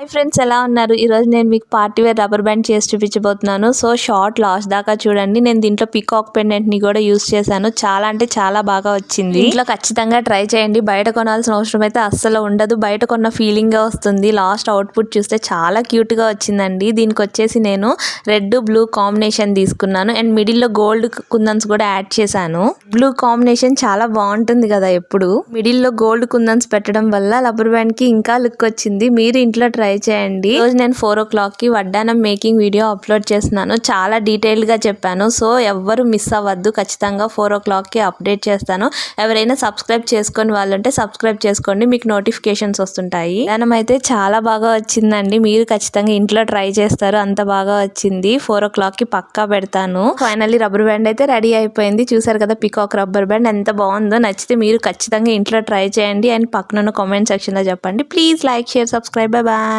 Hi friends, ఎలా ఉన్నారు? ఈరోజు నేను మీకు పార్టీ వేర్ రబ్బర్ బ్యాండ్ చేసి చూపించబోతున్నాను. సో షార్ట్ లాస్ట్ దాకా చూడండి. నేను దీంట్లో పికాక్ పెండెంట్ని కూడా యూస్ చేశాను. చాలా అంటే చాలా బాగా వచ్చింది. ఇంట్లో ఖచ్చితంగా ట్రై చేయండి. బయట కొనాల్సిన అవసరం అయితే అస్సలు ఉండదు. బయట కొన్న ఫీలింగ్గా వస్తుంది. లాస్ట్ అవుట్పుట్ చూస్తే చాలా క్యూట్గా వచ్చిందండి. దీనికి వచ్చేసి నేను రెడ్ బ్లూ కాంబినేషన్ తీసుకున్నాను అండ్ మిడిల్లో గోల్డ్ కుందన్స్ కూడా యాడ్ చేశాను. బ్లూ కాంబినేషన్ చాలా బాగుంటుంది కదా. ఎప్పుడు మిడిల్లో గోల్డ్ కుందన్స్ పెట్టడం వల్ల రబ్బర్ బ్యాండ్ కి ఇంకా లుక్ వచ్చింది. మీరు ఇంట్లో ట్రై చేయండి. రోజు నేను 4 o'clock కి వడ్డానం మేకింగ్ వీడియో అప్లోడ్ చేస్తున్నాను. చాలా డీటెయిల్డ్ గా చెప్పాను. సో ఎవ్వరు మిస్ అవ్వద్దు. ఖచ్చితంగా 4 o'clock కి అప్డేట్ చేస్తాను. ఎవరైనా సబ్స్క్రైబ్ చేసుకొని వాళ్ళంటే సబ్స్క్రైబ్ చేసుకోండి. మీకు నోటిఫికేషన్స్ వస్తుంటాయి. వడ్డానం అయితే చాలా బాగా వచ్చిందండి. మీరు ఖచ్చితంగా ఇంట్లో ట్రై చేస్తారు. అంత బాగా వచ్చింది. 4 o'clock కి పక్కా పెడతాను. ఫైనల్లీ రబ్బర్ బ్యాండ్ అయితే రెడీ అయిపోయింది. చూసారు కదా పికాక్ రబ్బర్ బ్యాండ్ ఎంత బాగుందో. నచ్చితే మీరు ఖచ్చితంగా ఇంట్లో ట్రై చేయండి అండ్ పక్కన కామెంట్ సెక్షన్ లో చెప్పండి. Please like, share, subscribe. Bye bye.